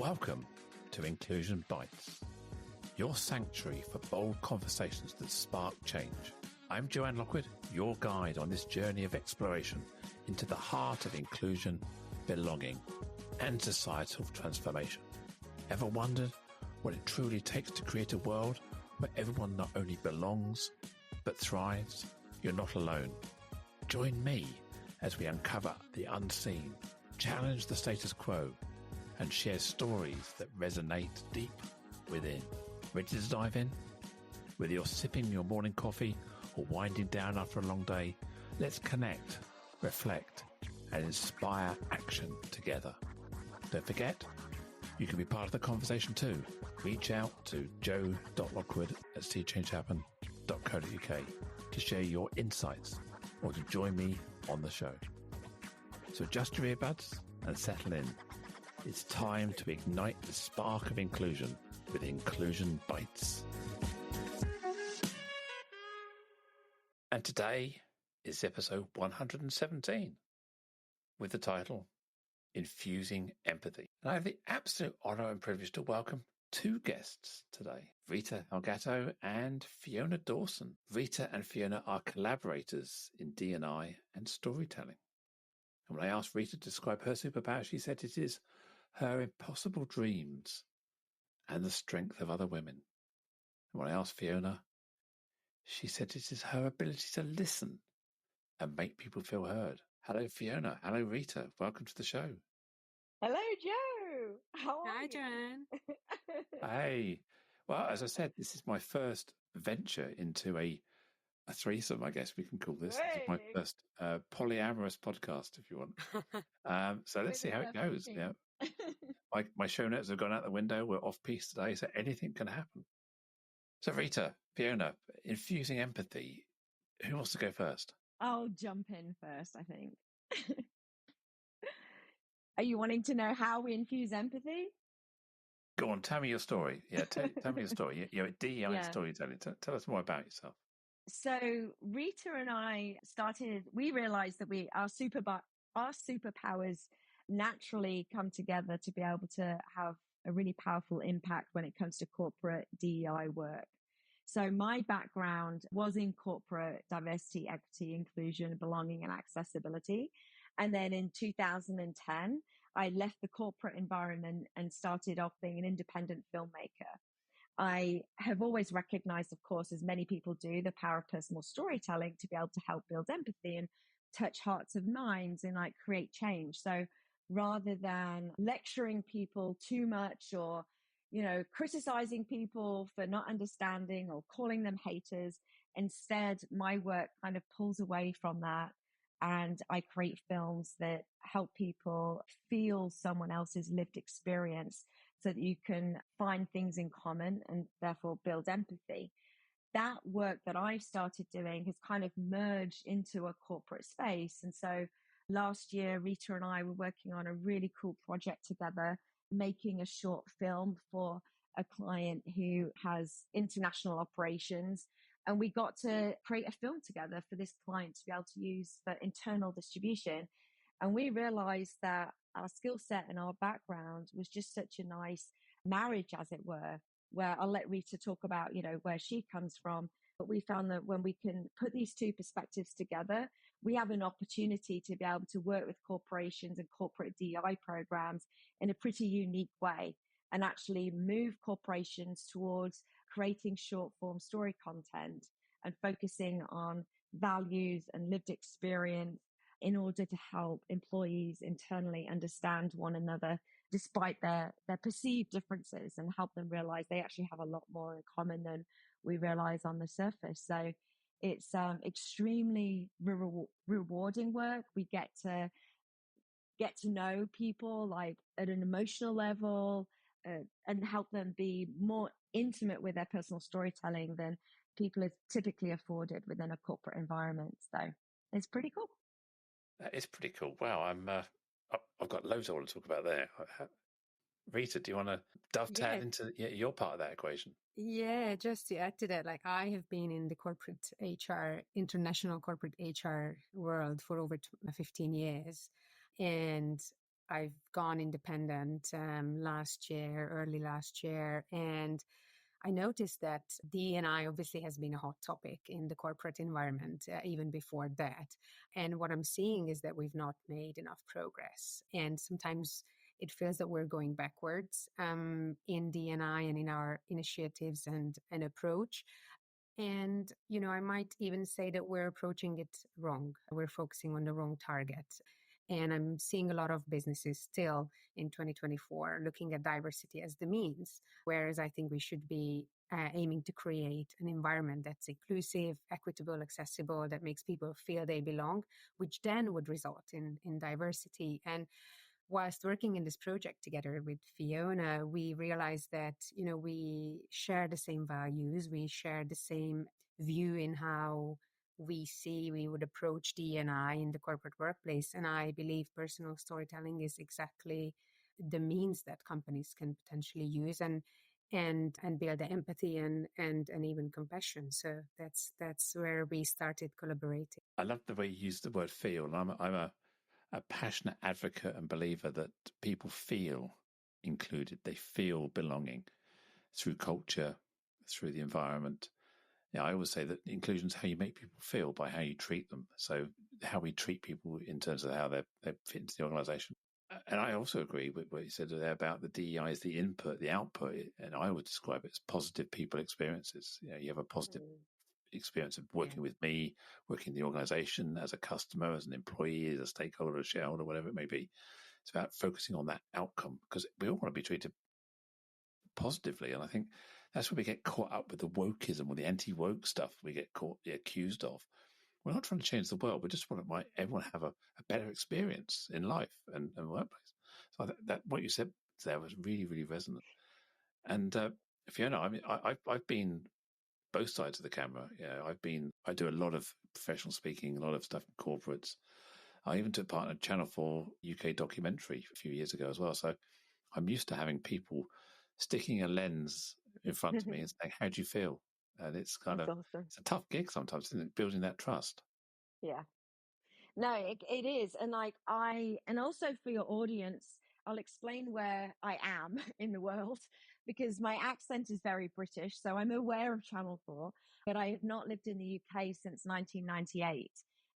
Welcome to Inclusion Bites, your sanctuary for bold conversations that spark change. I'm Joanne Lockwood, your guide on this journey of exploration into the heart of inclusion, belonging, and societal transformation. Ever wondered what it truly takes to create a world where everyone not only belongs, but thrives? You're not alone. Join me as we uncover the unseen, challenge the status quo, and share stories that resonate deep within. Ready to dive in? Whether you're sipping your morning coffee or winding down after a long day, let's connect, reflect, and inspire action together. Don't forget, you can be part of the conversation too. Reach out to joe.lockwood@seechangehappen.co.uk to share your insights or to join me on the show. So adjust your earbuds and settle in. It's time to ignite the spark of inclusion with Inclusion Bites. And today is episode 117 with the title Infusing Empathy. And I have the absolute honor and privilege to welcome two guests today, Rita Elgato and Fiona Dawson. Rita and Fiona are collaborators in D&I and storytelling. And when I asked Rita to describe her superpower, she said it is her impossible dreams and the strength of other women. And when I asked Fiona, she said it is her ability to listen and make people feel heard. Hello, Fiona. Hello, Rita. Welcome to the show. Hello, Joe. How are Hi, you? Joanne. Hey. Well, as I said, this is my first venture into a threesome, I guess we can call this. This is my Hey. first polyamorous podcast, if you want. So let's see how it goes. Yeah. My show notes have gone out the window. We're off piece today, so anything can happen. So Rita, Fiona, infusing empathy. Who wants to go first? I'll jump in first, I think. Are you wanting to know how we infuse empathy? Go on, tell me your story. Yeah, tell me your story. You're at DEI storytelling. Tell us more about yourself. So Rita and I we realized that our superpowers naturally come together to be able to have a really powerful impact when it comes to corporate DEI work. So my background was in corporate diversity, equity, inclusion, belonging, and accessibility. And then in 2010, I left the corporate environment and started off being an independent filmmaker. I have always recognized, of course, as many people do, the power of personal storytelling to be able to help build empathy and touch hearts and minds and like create change. So rather than lecturing people too much or, criticizing people for not understanding or calling them haters, instead, my work kind of pulls away from that. And I create films that help people feel someone else's lived experience so that you can find things in common and therefore build empathy. That work that I've started doing has kind of merged into a corporate space. And so last year, Rita and I were working on a really cool project together, making a short film for a client who has international operations. And we got to create a film together for this client to be able to use for internal distribution. And we realized that our skill set and our background was just such a nice marriage, as it were, where I'll let Rita talk about, where she comes from. But we found that when we can put these two perspectives together, we have an opportunity to be able to work with corporations and corporate DEI programs in a pretty unique way and actually move corporations towards creating short form story content and focusing on values and lived experience in order to help employees internally understand one another despite their perceived differences and help them realize they actually have a lot more in common than we realize on the surface. So it's extremely rewarding work. We get to know people like at an emotional level and help them be more intimate with their personal storytelling than people are typically afforded within a corporate environment. So it's pretty cool. That is pretty cool. Wow, I've got loads I want to talk about there. Rita, do you want to dovetail into your part of that equation? Yeah, just to add to that, like I have been in the corporate HR, international corporate HR world for over 15 years. And I've gone independent early last year, and I noticed that D&I obviously has been a hot topic in the corporate environment even before that. And what I'm seeing is that we've not made enough progress. And sometimes it feels that we're going backwards in D&I and in our initiatives and approach. And, I might even say that we're approaching it wrong. We're focusing on the wrong target. And I'm seeing a lot of businesses still in 2024 looking at diversity as the means, whereas I think we should be aiming to create an environment that's inclusive, equitable, accessible, that makes people feel they belong, which then would result in diversity. And whilst working in this project together with Fiona, we realized that, we share the same values, we share the same view in how we would approach D&I in the corporate workplace. And I believe personal storytelling is exactly the means that companies can potentially use and build the empathy and even compassion. So that's where we started collaborating. I love the way you use the word feel. I'm a passionate advocate and believer that people feel included. They feel belonging through culture, through the environment. Yeah, I always say that inclusion is how you make people feel by how you treat them. So how we treat people in terms of how they fit into the organisation. And I also agree with what you said there about the DEI is the input, the output, and I would describe it as positive people experiences. You have a positive experience of working with me, working in the organisation as a customer, as an employee, as a stakeholder, a shareholder, whatever it may be. It's about focusing on that outcome because we all want to be treated positively. And I think that's where we get caught up with the wokeism or the anti-woke stuff we get accused of. We're not trying to change the world. We just want to make everyone have a better experience in life and workplace. So that what you said there was really, really resonant. And Fiona, I mean, I've been both sides of the camera. Yeah, I do a lot of professional speaking, a lot of stuff in corporates. I even took part in a Channel 4 UK documentary a few years ago as well. So I'm used to having people sticking a lens in front of me and saying, how do you feel? And it's awesome. It's a tough gig sometimes, isn't it? Building that trust. Yeah. No, it is. And and also for your audience, I'll explain where I am in the world because my accent is very British. So I'm aware of Channel 4, but I have not lived in the UK since 1998.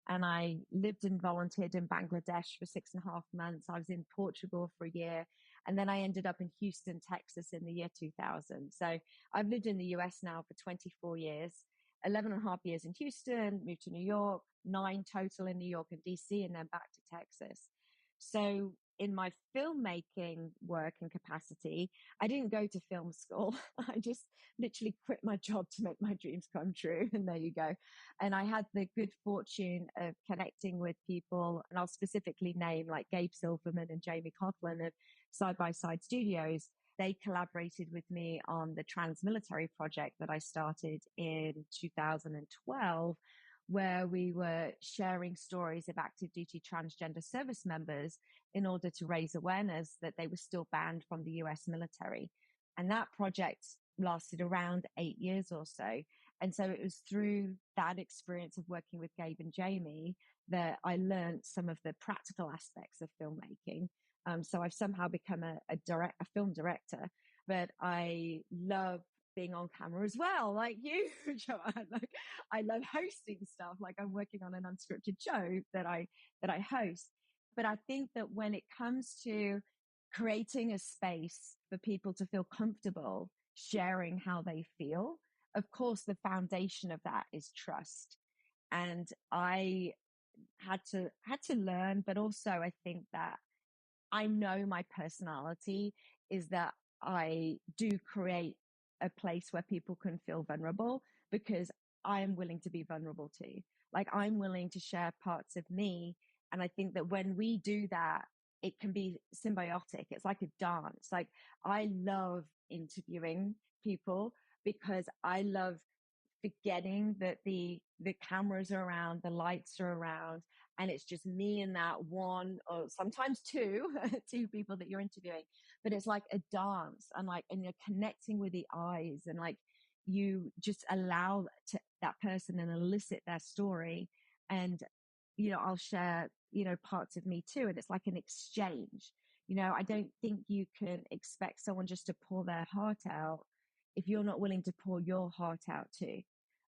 And I lived and volunteered in Bangladesh for 6.5 months. I was in Portugal for a year. And then I ended up in Houston, Texas in the year 2000. So I've lived in the US now for 24 years, 11.5 years in Houston, moved to New York, 9 total in New York and DC, and then back to Texas. So in my filmmaking work and capacity, I didn't go to film school. I just literally quit my job to make my dreams come true. And there you go. And I had the good fortune of connecting with people, and I'll specifically name like Gabe Silverman and Jamie Coughlin of Side by Side Studios. They collaborated with me on the Transmilitary project that I started in 2012, where we were sharing stories of active duty transgender service members in order to raise awareness that they were still banned from the US military. And that project lasted around 8 years or so. And so it was through that experience of working with Gabe and Jamie that I learned some of the practical aspects of filmmaking. So I've somehow become a film director, but I love being on camera as well, like you, Joanne. Like, I love hosting stuff. Like I'm working on an unscripted show that I host. But I think that when it comes to creating a space for people to feel comfortable sharing how they feel, of course, the foundation of that is trust. And I had to learn, but also I think that I know my personality is that I do create a place where people can feel vulnerable because I am willing to be vulnerable too. Like I'm willing to share parts of me. And I think that when we do that, it can be symbiotic. It's like a dance. Like I love interviewing people because I love forgetting that the cameras are around, the lights are around, and it's just me and that one or sometimes two people that you're interviewing. But it's like a dance, and you're connecting with the eyes, and like you just allow that person and elicit their story. And I'll share parts of me too, and it's like an exchange. I don't think you can expect someone just to pour their heart out if you're not willing to pour your heart out too.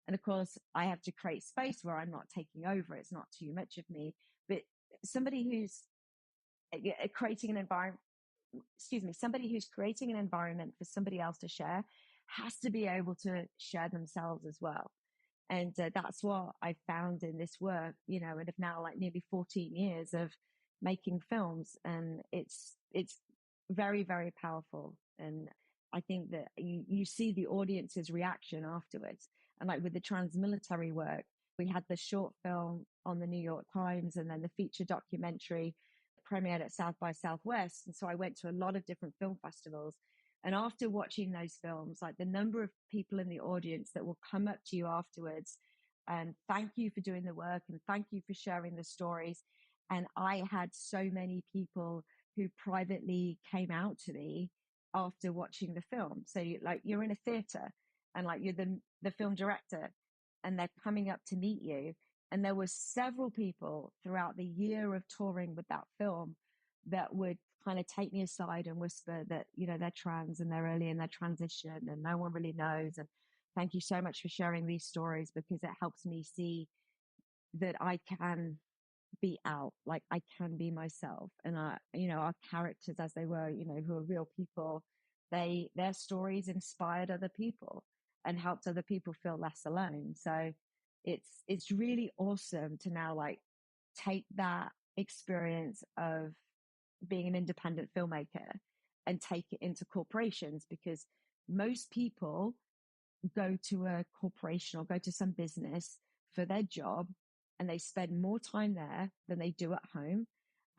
And of course, I have to create space where I'm not taking over. It's not too much of me, but somebody who's creating an environment, somebody who's creating an environment for somebody else to share has to be able to share themselves as well. And that's what I found in this work, and of now like nearly 14 years of making films. And it's very, very powerful. And I think that you see the audience's reaction afterwards. And like with the trans-military work, we had the short film on the New York Times, and then the feature documentary premiered at South by Southwest. And so I went to a lot of different film festivals. And after watching those films, like the number of people in the audience that will come up to you afterwards and thank you for doing the work and thank you for sharing the stories. And I had so many people who privately came out to me after watching the film. So you're in a theater and like you're the film director and they're coming up to meet you. And there were several people throughout the year of touring with that film that would kind of take me aside and whisper that, they're trans and they're early in their transition and no one really knows. And thank you so much for sharing these stories because it helps me see that I can be out, like I can be myself. And our characters as they were, who are real people, their stories inspired other people and helped other people feel less alone. So it's really awesome to now like take that experience of being an independent filmmaker and take it into corporations, because most people go to a corporation or go to some business for their job and they spend more time there than they do at home.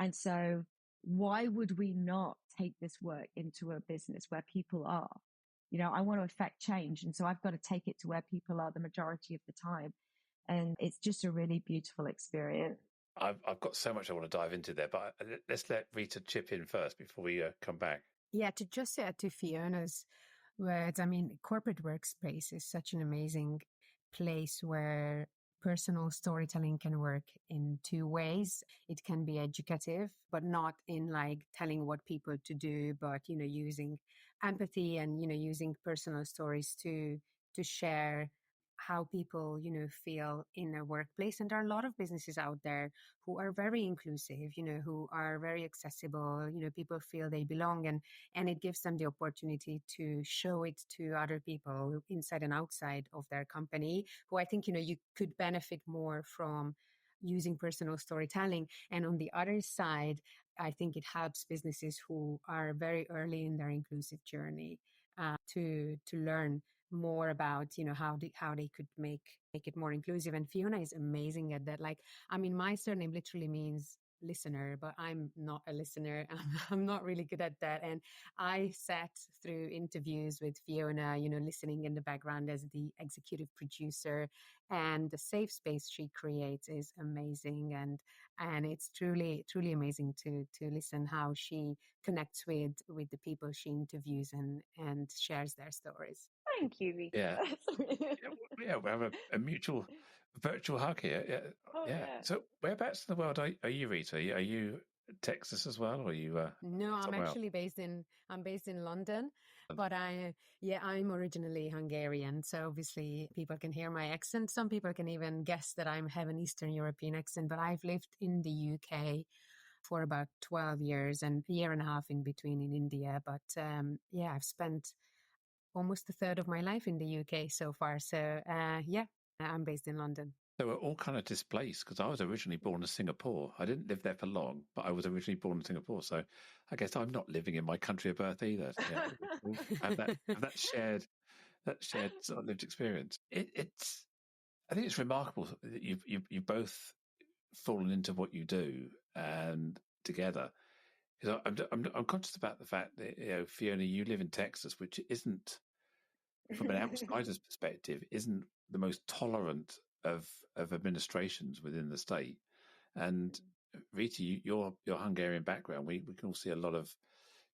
And so why would we not take this work into a business where people are? I want to affect change. And so I've got to take it to where people are the majority of the time. And it's just a really beautiful experience. I've got so much I want to dive into there, but let's let Rita chip in first before we come back. Yeah, to just add to Fiona's words, I mean, corporate workspace is such an amazing place where personal storytelling can work in two ways. It can be educative, but not in like telling what people to do, but, using empathy and, using personal stories to share how people, feel in a workplace. And there are a lot of businesses out there who are very inclusive, who are very accessible, people feel they belong, and it gives them the opportunity to show it to other people inside and outside of their company, who I think, you could benefit more from using personal storytelling. And on the other side, I think it helps businesses who are very early in their inclusive journey to learn more about how they could make it more inclusive. And Fiona is amazing at that. Like, I mean, my surname literally means listener, but I'm not a listener. I'm not really good at that. And I sat through interviews with Fiona, listening in the background as the executive producer, and the safe space she creates is amazing. And it's truly, truly amazing to listen how she connects with the people she interviews and shares their stories. Thank you, Rita. Yeah, we have a mutual virtual hug here. Yeah. Oh, yeah. So whereabouts in the world are you, Rita? Are you Texas as well, or are you? No, I'm actually based in London, but I'm originally Hungarian. So obviously people can hear my accent. Some people can even guess that I have an Eastern European accent, but I've lived in the UK for about 12 years and a year and a half in between in India. But I've spent almost a third of my life in the UK so far. So I'm based in London. So we're all kind of displaced because I was originally born in Singapore. I didn't live there for long, but I was originally born in Singapore. So I guess I'm not living in my country of birth either. Yeah, have that shared sort of lived experience. I think it's remarkable that you've both fallen into what you do and together. Because I'm conscious about the fact that Fiona, you live in Texas, which isn't, from an outsider's perspective, isn't the most tolerant of administrations within the state. And Rita, your Hungarian background, we can all see a lot of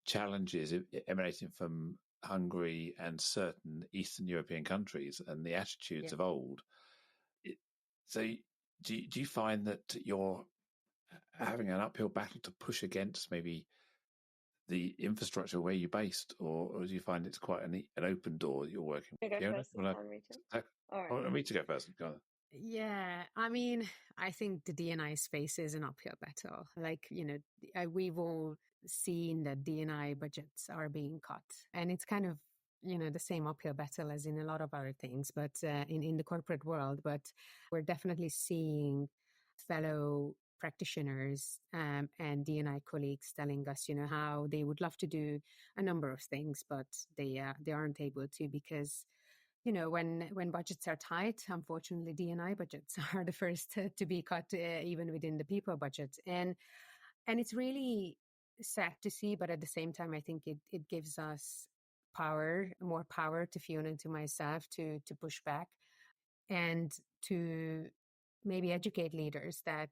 challenges emanating from Hungary and certain Eastern European countries and the attitudes of old. So do you find that you're having an uphill battle to push against maybe the infrastructure where you're based, or do you find it's quite an open door that you're working with? Go Fiona, first, all right. I want me to go first. Go on. Yeah, I mean, I think the D&I space is an uphill battle. Like, we've all seen that D&I budgets are being cut, and it's kind of, the same uphill battle as in a lot of other things, but in the corporate world. But we're definitely seeing fellow practitioners and D&I colleagues telling us, how they would love to do a number of things, but they aren't able to because when budgets are tight, unfortunately, D&I budgets are the first to be cut, even within the people budget, and it's really sad to see. But at the same time, I think it gives us more power to Fiona and to myself to push back and to maybe educate leaders that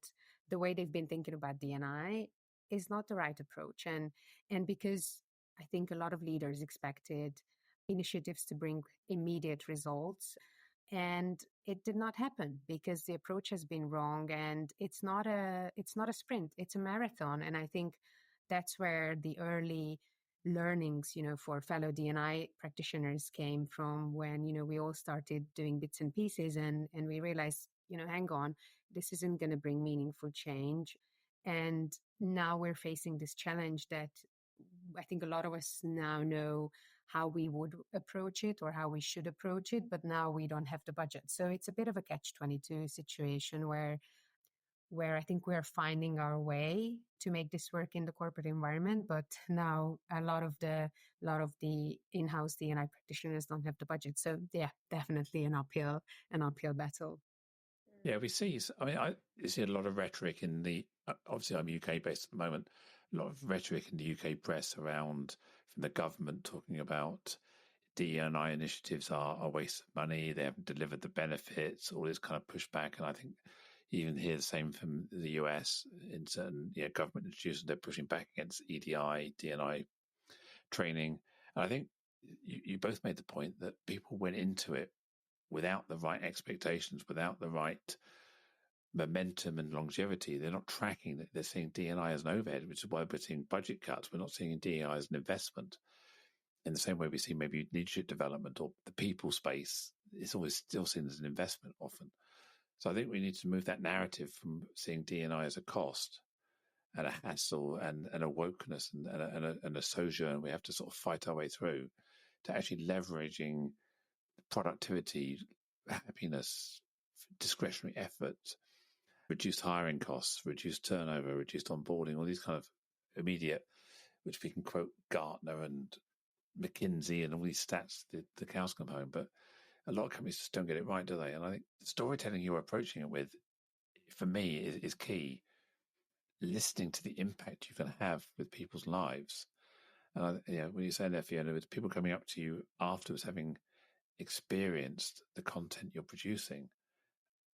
the way they've been thinking about D&I is not the right approach, and because I think a lot of leaders expected initiatives to bring immediate results, and it did not happen because the approach has been wrong, and it's not a sprint, it's a marathon. And I think that's where the early learnings for fellow D&I practitioners came from, when we all started doing bits and pieces, and we realized, hang on, this isn't going to bring meaningful change. And now we're facing this challenge that I think a lot of us now know how we would approach it or how we should approach it, but now we don't have the budget. So it's a bit of a catch-22 situation where I think we're finding our way to make this work in the corporate environment, but now a lot of the in-house D&I practitioners don't have the budget. So yeah, definitely an uphill battle. Yeah, we see. I mean, I see a lot of rhetoric in the. Obviously, I'm UK based at the moment. A lot of rhetoric in the UK press around from the government talking about D&I initiatives are a waste of money. They haven't delivered the benefits. All this kind of pushback, and I think even hear the same from the US in certain government institutions. They're pushing back against EDI, D&I training. And I think you both made the point that people went into it without the right expectations, without the right momentum and longevity. They're not tracking that. They're seeing D&I as an overhead, which is why we're seeing budget cuts. We're not seeing D&I as an investment. In the same way we see maybe leadership development or the people space, it's always still seen as an investment often. So I think we need to move that narrative from seeing D&I as a cost and a hassle and a wokeness and a sojourn we have to sort of fight our way through, to actually leveraging productivity, happiness, discretionary effort, reduced hiring costs, reduced turnover, reduced onboarding, all these kind of immediate, which we can quote Gartner and McKinsey and all these stats, the cows come home. But a lot of companies just don't get it right, do they? And I think the storytelling you're approaching it with, for me, is key. Listening to the impact you can have with people's lives. And when you say that, Fiona, with people coming up to you afterwards, having experienced the content you're producing,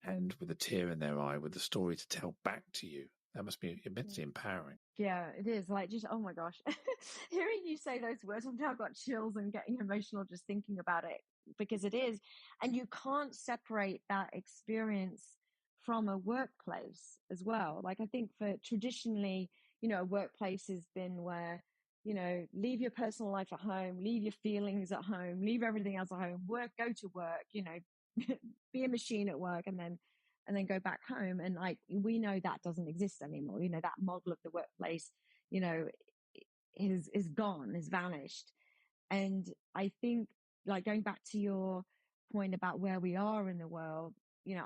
and with a tear in their eye, with the story to tell back to you, that must be immensely empowering. Yeah, it is. Like, just, oh my gosh, hearing you say those words, I've now got chills and getting emotional just thinking about it, because it is. And you can't separate that experience from a workplace as well. Like, I think for traditionally, a workplace has been where, leave your personal life at home, leave your feelings at home, leave everything else at home, go to work, be a machine at work, and then go back home. And like, we know that doesn't exist anymore. That model of the workplace, is gone, is vanished. And I think, like, going back to your point about where we are in the world,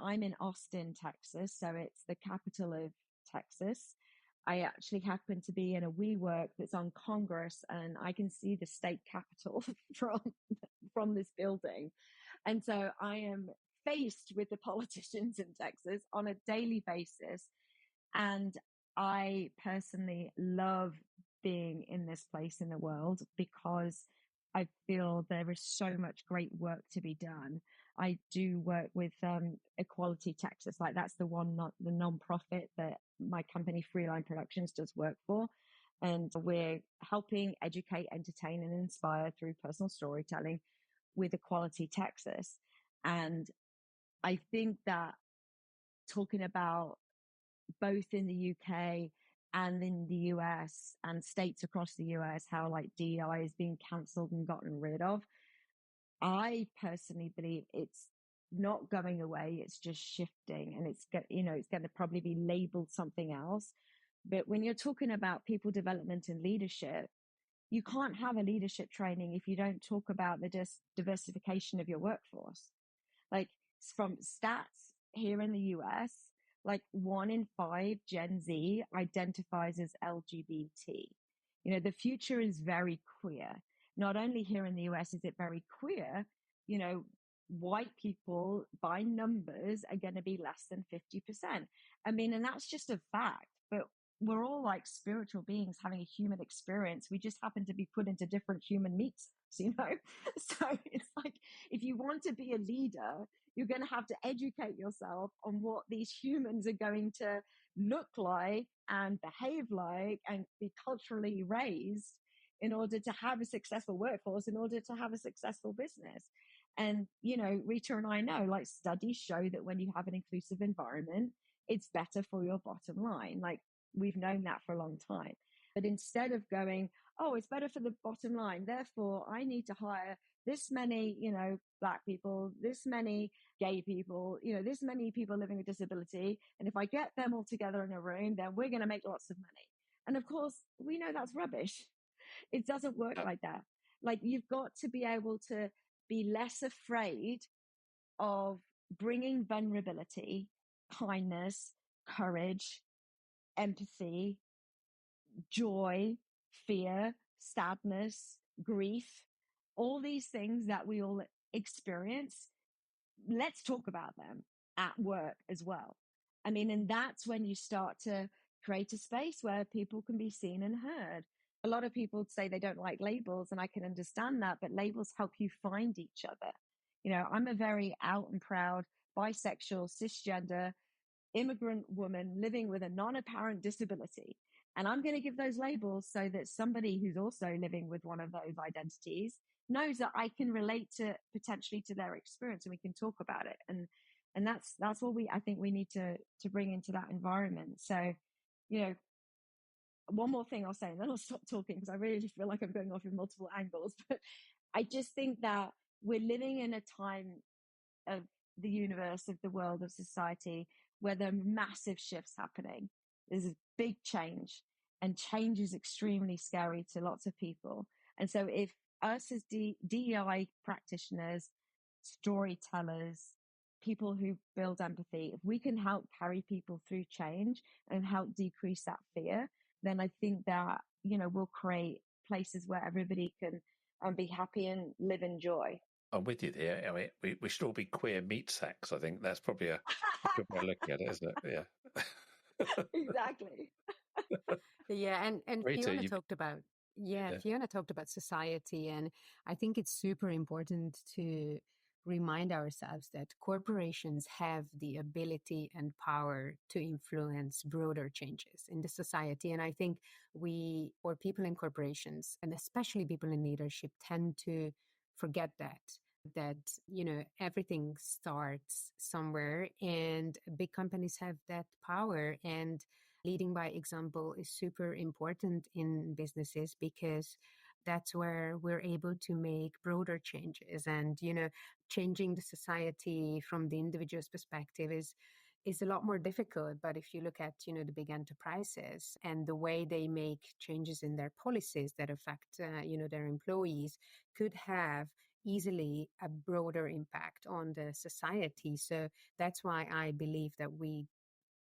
I'm in Austin, Texas, so it's the capital of Texas. I actually happen to be in a WeWork that's on Congress, and I can see the state capitol from this building. And so I am faced with the politicians in Texas on a daily basis. And I personally love being in this place in the world, because I feel there is so much great work to be done. I do work with Equality Texas, like that's the nonprofit that my company Freeline Productions does work for. And we're helping educate, entertain, and inspire through personal storytelling with Equality Texas. And I think that talking about both in the UK and in the US and states across the US, how like DEI is being cancelled and gotten rid of. I personally believe it's not going away. It's just shifting, and it's going to probably be labeled something else. But when you're talking about people development and leadership, you can't have a leadership training if you don't talk about the diversification of your workforce. Like from stats here in the US, like 1 in 5 Gen Z identifies as LGBT. The future is very queer. Not only here in the US is it very queer, white people by numbers are going to be less than 50%. And that's just a fact. But we're all like spiritual beings having a human experience. We just happen to be put into different human meats, So it's like, if you want to be a leader, you're going to have to educate yourself on what these humans are going to look like and behave like and be culturally raised in order to have a successful workforce, in order to have a successful business. And, Rita and I know, like, studies show that when you have an inclusive environment, it's better for your bottom line. Like, we've known that for a long time. But instead of going, oh, it's better for the bottom line, therefore I need to hire this many, Black people, this many gay people, this many people living with disability. And if I get them all together in a room, then we're going to make lots of money. And of course, we know that's rubbish. It doesn't work like that. Like, you've got to be able to be less afraid of bringing vulnerability, kindness, courage, empathy, joy, fear, sadness, grief, all these things that we all experience. Let's talk about them at work as well. And that's when you start to create a space where people can be seen and heard. A lot of people say they don't like labels, and I can understand that, but labels help you find each other. I'm a very out and proud bisexual, cisgender, immigrant woman living with a non-apparent disability. And I'm going to give those labels so that somebody who's also living with one of those identities knows that I can relate to potentially to their experience, and we can talk about it. And that's what I think we need to bring into that environment. So, one more thing I'll say, and then I'll stop talking because I really feel like I'm going off in multiple angles. But I just think that we're living in a time of the universe, of the world, of society, where there are massive shifts happening. There's a big change, and change is extremely scary to lots of people. And so if us as DEI practitioners, storytellers, people who build empathy, if we can help carry people through change and help decrease that fear, then I think that, we'll create places where everybody can be happy and live in joy. I'm with you there. I mean, we should all be queer meat sacks. I think that's probably a good way of looking at it, isn't it? Yeah. Exactly. Yeah, and Rita, Fiona talked about Fiona talked about society, and I think it's super important to remind ourselves that corporations have the ability and power to influence broader changes in the society. And I think we, or people in corporations, and especially people in leadership, tend to forget that everything starts somewhere, and big companies have that power, and leading by example is super important in businesses, because that's where we're able to make broader changes. And changing the society from the individual's perspective is a lot more difficult. But if you look at the big enterprises and the way they make changes in their policies that affect their employees, could have easily a broader impact on the society. So that's why I believe that we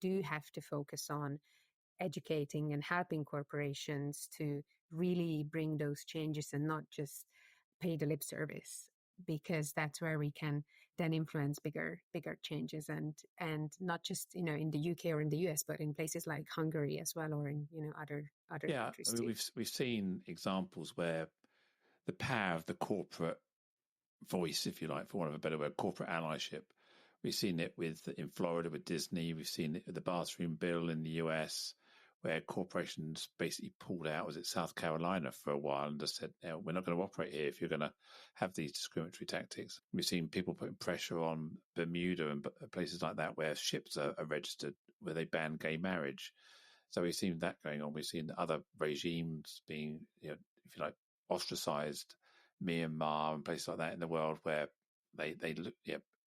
do have to focus on educating and helping corporations to really bring those changes and not just pay the lip service, because that's where we can then influence bigger changes, and not just in the UK or in the US, but in places like Hungary as well, or in other countries too. I mean, we've seen examples where the power of the corporate voice, if you like, for want of a better word, corporate allyship. We've seen it in Florida with Disney. We've seen it with the bathroom bill in the US, where corporations basically pulled out, was it South Carolina for a while, and just said, we're not going to operate here if you're going to have these discriminatory tactics. We've seen people putting pressure on Bermuda and places like that where ships are registered, where they ban gay marriage. So we've seen that going on. We've seen other regimes being, if you like, ostracized, Myanmar and places like that in the world where they look,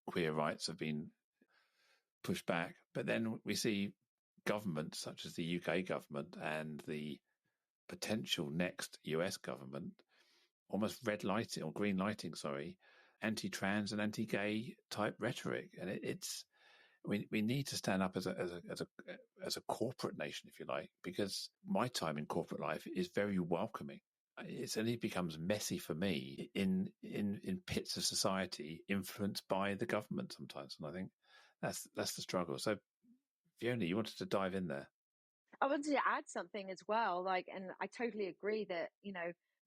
queer rights have been pushed back. But then we see governments such as the UK government and the potential next US government almost red lighting or green lighting, anti-trans and anti-gay type rhetoric, and we need to stand up as a corporate nation, if you like, because my time in corporate life is very welcoming. It only becomes messy for me in pits of society influenced by the government sometimes, and I think that's the struggle. So, Fiona, you wanted to dive in there. I wanted to add something as well, and I totally agree that,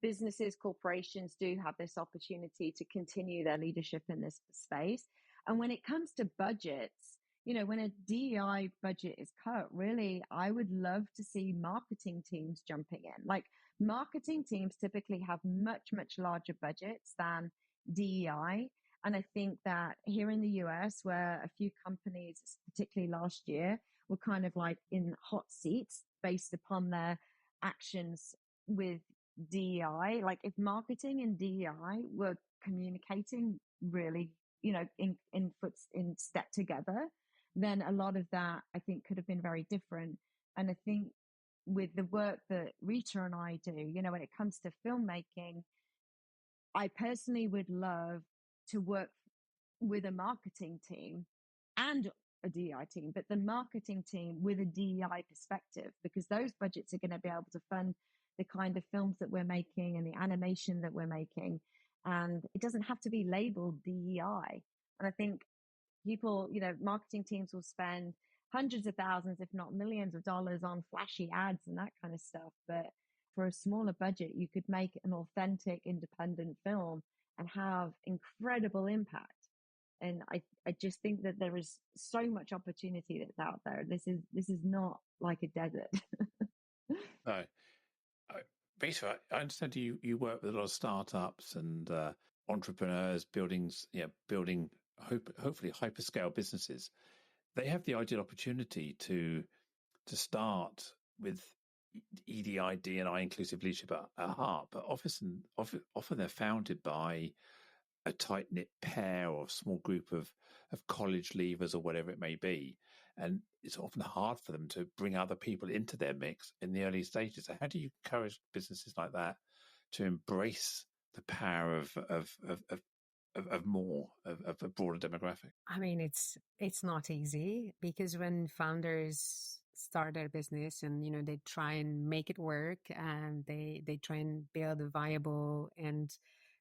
businesses, corporations do have this opportunity to continue their leadership in this space. And when it comes to budgets, when a DEI budget is cut, really, I would love to see marketing teams jumping in. Like, marketing teams typically have much, much larger budgets than DEI. And I think that here in the US, where a few companies, particularly last year, were kind of like in hot seats based upon their actions with DEI. Like, if marketing and DEI were communicating really, in step together, then a lot of that, I think, could have been very different. And I think with the work that Rita and I do, when it comes to filmmaking, I personally would love to work with a marketing team and a DEI team, but the marketing team with a DEI perspective, because those budgets are going to be able to fund the kind of films that we're making and the animation that we're making. And it doesn't have to be labeled DEI. And I think people, marketing teams will spend hundreds of thousands, if not millions of dollars on flashy ads and that kind of stuff. But for a smaller budget, you could make an authentic, independent film and have incredible impact. And I just think that there is so much opportunity that's out there. This is not like a desert. No. Rita, I understand you work with a lot of startups and entrepreneurs building hopefully hyperscale businesses. They have the ideal opportunity to start with EDI, D&I, inclusive leadership at heart, but often they're founded by a tight-knit pair or small group of college leavers or whatever it may be. And it's often hard for them to bring other people into their mix in the early stages. So how do you encourage businesses like that to embrace the power of a broader demographic? I mean, it's not easy, because when founders start their business and, they try and make it work, and they try and build a viable and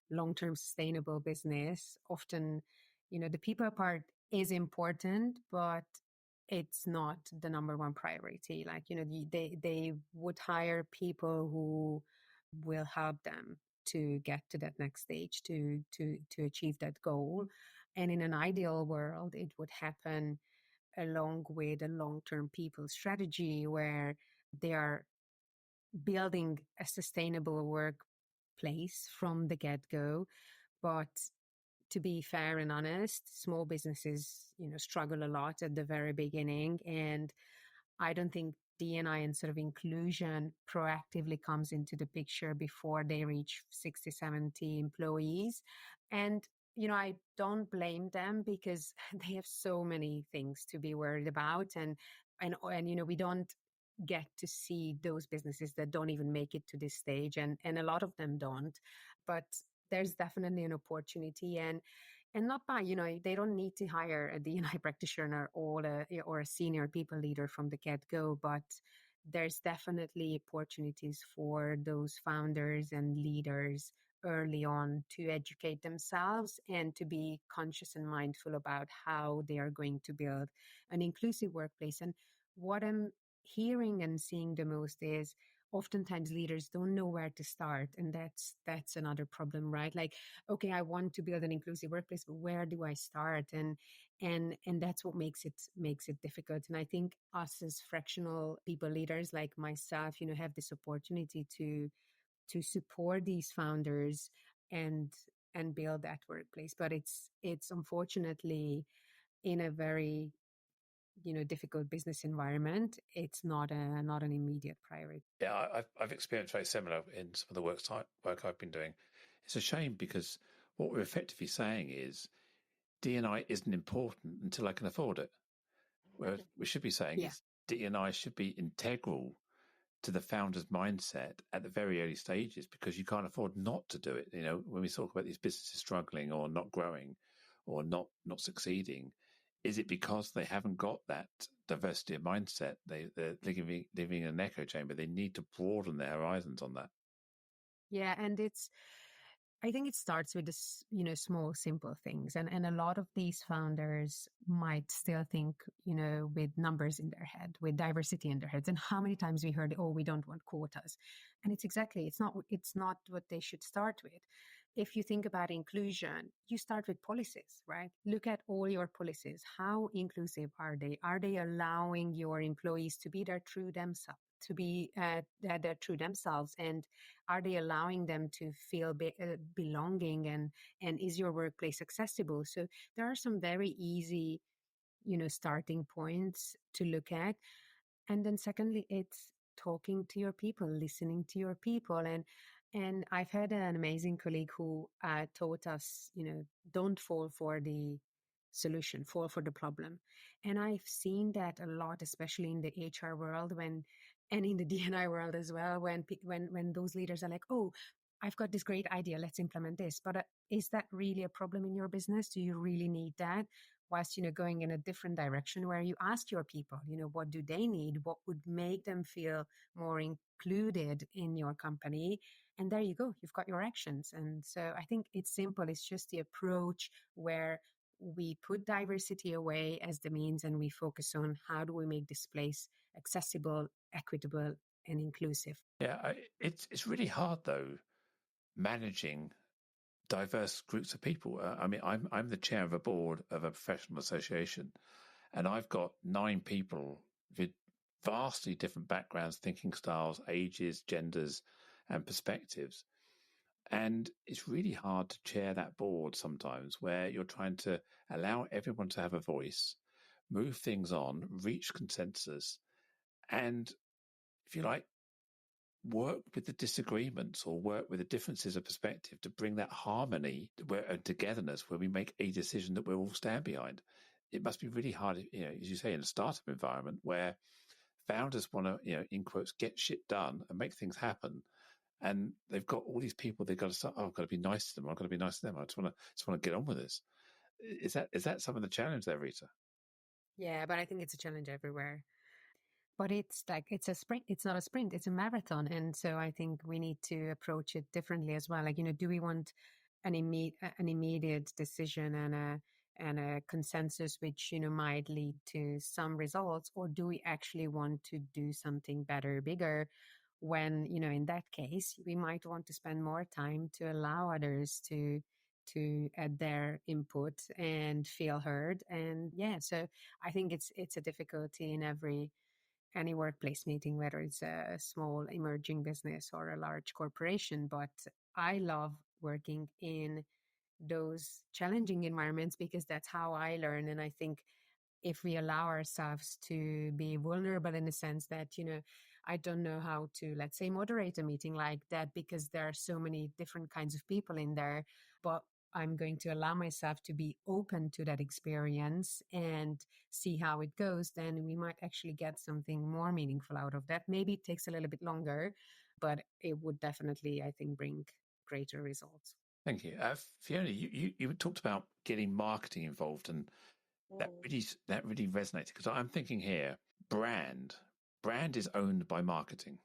long-term sustainable business, often, the people part is important, but it's not the number one priority. Like, they would hire people who will help them to get to that next stage, to achieve that goal. And in an ideal world, it would happen along with a long-term people strategy where they are building a sustainable workplace from the get-go. But to be fair and honest, small businesses, struggle a lot at the very beginning. And I don't think D&I and sort of inclusion proactively comes into the picture before they reach 60, 70 employees. And, I don't blame them, because they have so many things to be worried about. And we don't get to see those businesses that don't even make it to this stage. And a lot of them don't. But there's definitely an opportunity, and not by, they don't need to hire a D&I practitioner or a senior people leader from the get-go, but there's definitely opportunities for those founders and leaders early on to educate themselves and to be conscious and mindful about how they are going to build an inclusive workplace. And what I'm hearing and seeing the most is oftentimes leaders don't know where to start. And that's another problem, right? Like, okay, I want to build an inclusive workplace, but where do I start? And that's what makes it difficult. And I think us as fractional people leaders like myself, have this opportunity to support these founders and build that workplace. But it's unfortunately in a very difficult business environment, it's not an immediate priority. Yeah, I've experienced very similar in some of the work I've been doing. It's a shame because what we're effectively saying is D&I isn't important until I can afford it. Whereas we should be saying is D&I should be integral to the founder's mindset at the very early stages, because you can't afford not to do it. When we talk about these businesses struggling or not growing or not succeeding, is it because they haven't got that diversity of mindset? They're living in an echo chamber. They need to broaden their horizons on that. Yeah, and I think it starts with this, small, simple things. And a lot of these founders might still think, with numbers in their head, with diversity in their heads. And how many times we heard, oh, we don't want quotas. And it's not what they should start with. If you think about inclusion, you start with policies, right? Look at all your policies. How inclusive are they? Are they allowing your employees to be their true themselves? Their true themselves, and are they allowing them to feel belonging, and is your workplace accessible? So there are some very easy starting points to look at. And then secondly, it's talking to your people, listening to your people. And I've had an amazing colleague who taught us, don't fall for the solution, fall for the problem. And I've seen that a lot, especially in the HR world and in the D&I world as well, when those leaders are like, oh, I've got this great idea, let's implement this. But is that really a problem in your business? Do you really need that? Whilst, going in a different direction where you ask your people, what do they need? What would make them feel more included in your company? And there you go, you've got your actions. And so I think it's simple. It's just the approach where we put diversity away as the means and we focus on how do we make this place accessible, equitable, and inclusive. Yeah, it's really hard though, managing diverse groups of people. I'm the chair of a board of a professional association, and I've got 9 people with vastly different backgrounds, thinking styles, ages, genders, and perspectives. And it's really hard to chair that board sometimes, where you're trying to allow everyone to have a voice, move things on, reach consensus, and, if you like, work with the disagreements or work with the differences of perspective to bring that harmony and togetherness where we make a decision that we'll all stand behind. It must be really hard, as you say, in a startup environment where founders want to, in quotes, get shit done and make things happen. And they've got all these people they've got to start, I've got to be nice to them. I've got to be nice to them. I just want to get on with this. Is that some of the challenge there, Rita? Yeah, but I think it's a challenge everywhere. But it's a sprint. It's not a sprint. It's a marathon. And so I think we need to approach it differently as well. Like, do we want an immediate decision and a consensus, which, might lead to some results, or do we actually want to do something better, bigger? When, in that case, we might want to spend more time to allow others to add their input and feel heard. And yeah, so I think it's a difficulty in any workplace meeting, whether it's a small emerging business or a large corporation. But I love working in those challenging environments because that's how I learn. And I think if we allow ourselves to be vulnerable in the sense that, I don't know how to, let's say, moderate a meeting like that because there are so many different kinds of people in there, but I'm going to allow myself to be open to that experience and see how it goes, then we might actually get something more meaningful out of that. Maybe it takes a little bit longer, but it would definitely, I think, bring greater results. Thank you. Fiona, you talked about getting marketing involved, and that really resonated because I'm thinking here, brand is owned by marketing.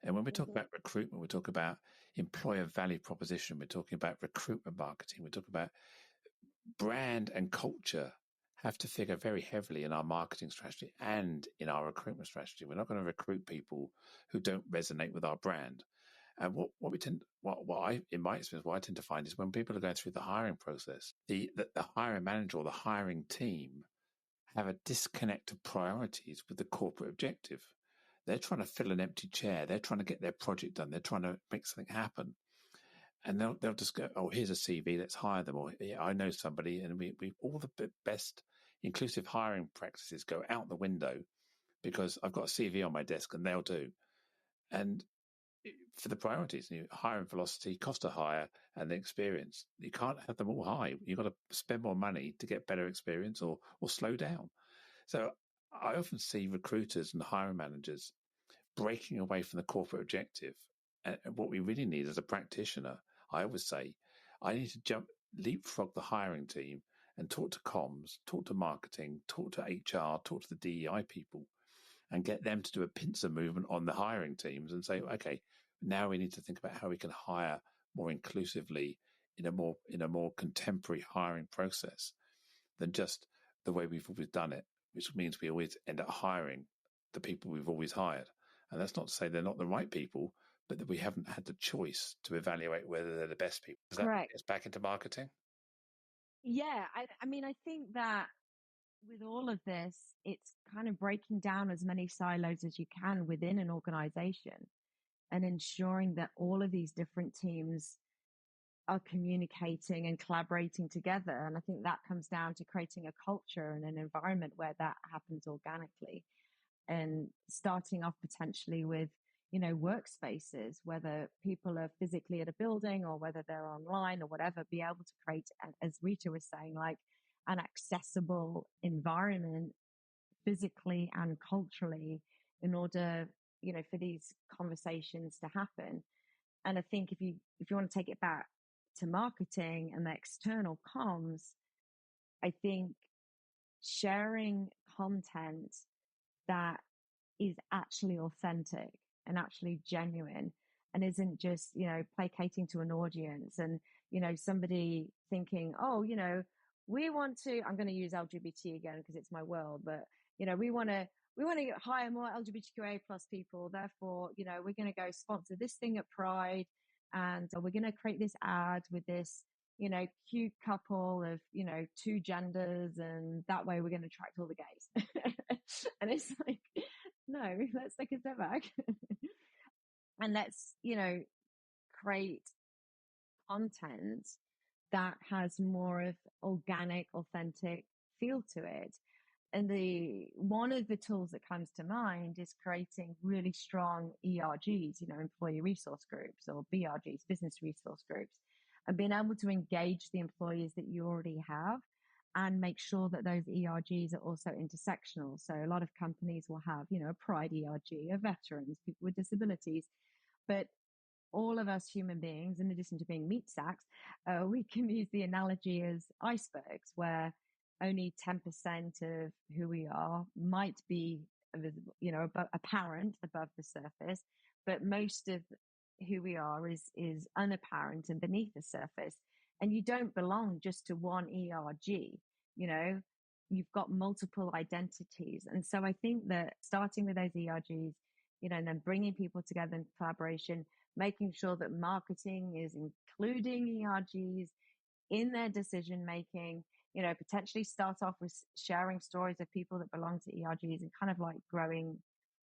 And when we talk about recruitment, we talk about employer value proposition. We're talking about recruitment marketing. We're talking about brand and culture have to figure very heavily in our marketing strategy and in our recruitment strategy. We're not going to recruit people who don't resonate with our brand. And what I, in my experience, what I tend to find is when people are going through the hiring process, the hiring manager or the hiring team have a disconnect of priorities with the corporate objective. They're trying to fill an empty chair. They're trying to get their project done. They're trying to make something happen. And they'll just go, oh, here's a CV, let's hire them. Or, yeah, I know somebody. And we all the best inclusive hiring practices go out the window because I've got a CV on my desk and they'll do. And for the priorities, hiring velocity, cost of hire, and the experience, you can't have them all high. You've got to spend more money to get better experience or slow down. So I often see recruiters and hiring managers breaking away from the corporate objective. And what we really need as a practitioner, I always say, I need to leapfrog the hiring team and talk to comms, talk to marketing, talk to HR, talk to the DEI people, and get them to do a pincer movement on the hiring teams and say, okay, now we need to think about how we can hire more inclusively in a more contemporary hiring process than just the way we've always done it, which means we always end up hiring the people we've always hired. And that's not to say they're not the right people, but that we haven't had the choice to evaluate whether they're the best people. Does that get us back into marketing? Yeah, I mean, I think that with all of this, it's kind of breaking down as many silos as you can within an organization and ensuring that all of these different teams are communicating and collaborating together. And I think that comes down to creating a culture and an environment where that happens organically, and starting off potentially with, workspaces, whether people are physically at a building or whether they're online or whatever, be able to create, as Rita was saying, like an accessible environment physically and culturally in order, for these conversations to happen. And I think if you want to take it back to marketing and the external comms, I think sharing content that is actually authentic and actually genuine and isn't just, placating to an audience and, somebody thinking, oh, we want to, I'm going to use LGBT again because it's my world, but, we want to hire more LGBTQIA plus people. Therefore, we're going to go sponsor this thing at Pride and we're going to create this ad with this, cute couple of, two genders. And that way we're going to attract all the gays. And it's like, no, let's take a step back and let's, create content that has more of organic, authentic feel to it. And one of the tools that comes to mind is creating really strong ERGs, employee resource groups, or BRGs, business resource groups, and being able to engage the employees that you already have and make sure that those ERGs are also intersectional. So a lot of companies will have, a Pride ERG, a veterans, people with disabilities, but all of us human beings, in addition to being meat sacks, we can use the analogy as icebergs, where only 10% of who we are might be visible, apparent above the surface, but most of who we are is unapparent and beneath the surface. And you don't belong just to one ERG, you've got multiple identities. And so I think that starting with those ERGs, and then bringing people together in collaboration, making sure that marketing is including ERGs in their decision making, potentially start off with sharing stories of people that belong to ERGs and kind of like growing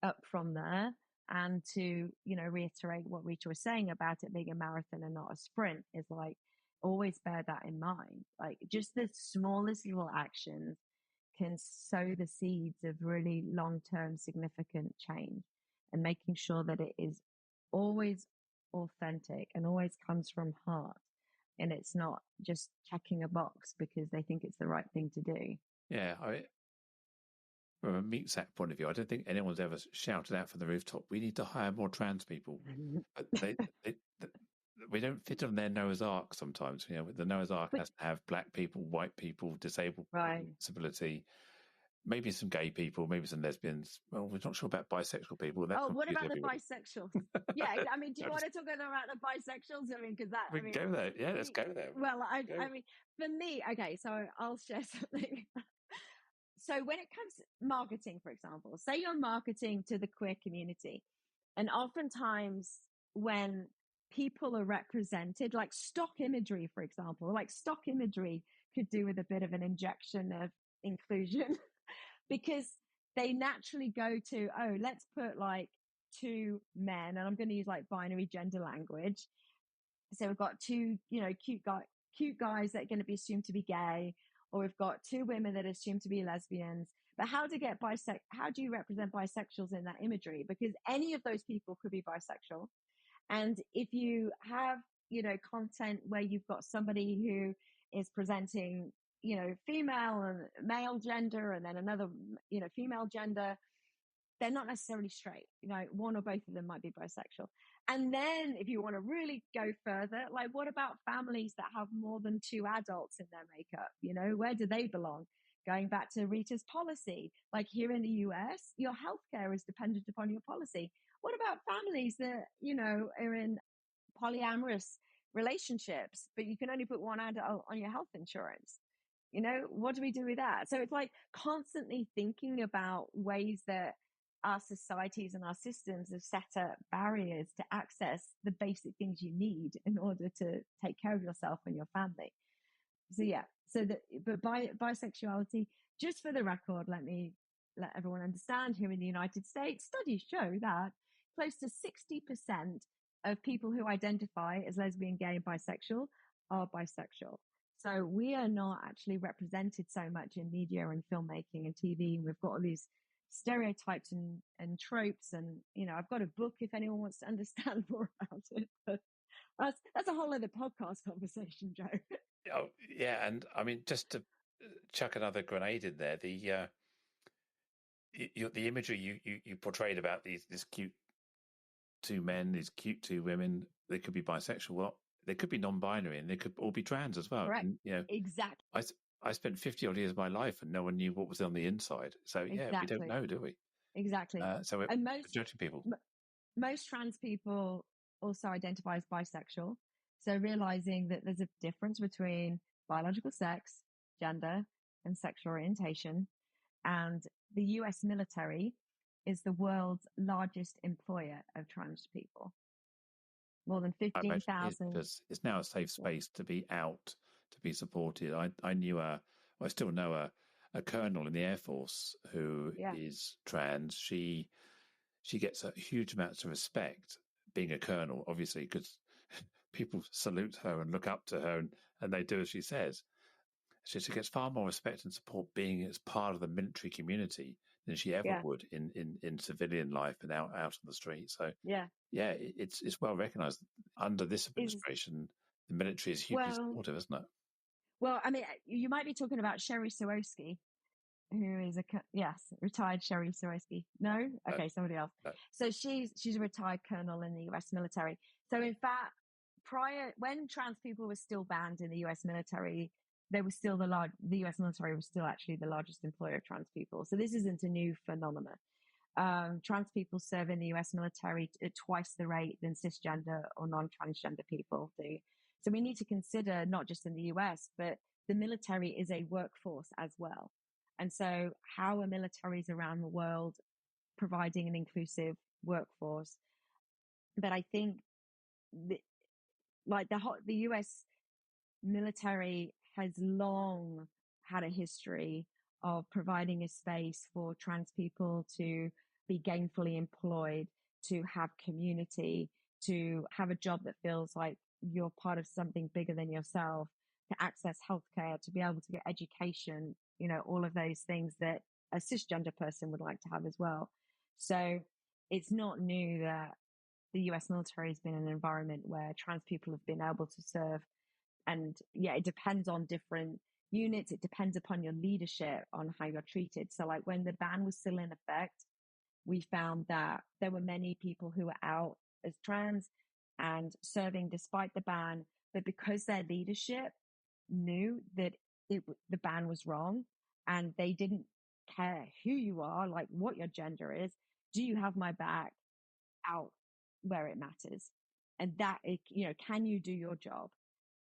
up from there. And to, reiterate what Rita was saying about it being a marathon and not a sprint, is like, always bear that in mind. Like, just the smallest little actions can sow the seeds of really long-term significant change, and making sure that it is always authentic and always comes from heart. And it's not just checking a box because they think it's the right thing to do. Yeah. From a meat sack point of view, I don't think anyone's ever shouted out from the rooftop, we need to hire more trans people. But we don't fit on their Noah's Ark sometimes. The Noah's Ark has to have black people, white people, disabled people, disability, maybe some gay people, maybe some lesbians. Well, we're not sure about bisexual people. What about the bisexuals? Yeah, I mean, do you want to talk about the bisexuals? I mean, because we can go there. Yeah, let's go there. Well, I mean, for me, okay, so I'll share something. So when it comes to marketing, for example, say you're marketing to the queer community, and oftentimes when people are represented, like stock imagery, for example, like stock imagery could do with a bit of an injection of inclusion because they naturally go to, oh, let's put like two men, and I'm going to use like binary gender language. So we've got two, cute guys that are going to be assumed to be gay, or we've got two women that are assumed to be lesbians. But how do you represent bisexuals in that imagery? Because any of those people could be bisexual. And if you have, content where you've got somebody who is presenting, female and male gender, and then another, female gender, they're not necessarily straight. One or both of them might be bisexual. And then if you want to really go further, like what about families that have more than two adults in their makeup? Where do they belong? Going back to Rita's policy, like here in the US, your healthcare is dependent upon your policy. What about families that, are in polyamorous relationships, but you can only put one adult on your health insurance? What do we do with that? So it's like constantly thinking about ways that our societies and our systems have set up barriers to access the basic things you need in order to take care of yourself and your family. So yeah, but bisexuality, just for the record, let everyone understand, here in the United States, studies show that close to 60% of people who identify as lesbian, gay, and bisexual are bisexual. So we are not actually represented so much in media and filmmaking and TV. And we've got all these stereotypes and tropes. And, I've got a book if anyone wants to understand more about it. But that's a whole other podcast conversation, Joe. Oh, yeah. And I mean, just to chuck another grenade in there, the imagery you portrayed about this cute two men, these cute two women, they could be bisexual. Well, they could be non-binary, and they could all be trans as well. Correct. And, exactly. I spent 50 odd years of my life and no one knew what was on the inside. So yeah, exactly. we don't know, do we? Exactly. So we're judging people. Most trans people also identify as bisexual. So realizing that there's a difference between biological sex, gender, and sexual orientation. And the US military is the world's largest employer of trans people. More than 15,000. It's now a safe space to be out, to be supported. I still know a colonel in the Air Force who is trans. She gets a huge amount of respect being a colonel, obviously, because people salute her and look up to her, and they do as she says. She gets far more respect and support being as part of the military community than she ever would in civilian life and out on the street. So it's well recognized under this administration. The military is hugely supportive, isn't it? Well, I mean, you might be talking about Sherry Soroski, who is retired Sherry Soroski. No? Okay, somebody else. No. So she's a retired colonel in the US military. So in fact, when trans people were still banned in the US military, they were still the US military was still actually the largest employer of trans people. So this isn't a new phenomenon. Trans people serve in the US military at twice the rate than cisgender or non-transgender people do. So we need to consider not just in the US, but the military is a workforce as well. And so how are militaries around the world providing an inclusive workforce? But I think the US military has long had a history of providing a space for trans people to be gainfully employed, to have community, to have a job that feels like you're part of something bigger than yourself, to access healthcare, to be able to get education, all of those things that a cisgender person would like to have as well. So it's not new that the US military has been an environment where trans people have been able to serve. And it depends on different units. It depends upon your leadership on how you're treated. So like when the ban was still in effect, we found that there were many people who were out as trans and serving despite the ban, but because their leadership knew that the ban was wrong and they didn't care who you are, like what your gender is, do you have my back out where it matters? And that, can you do your job?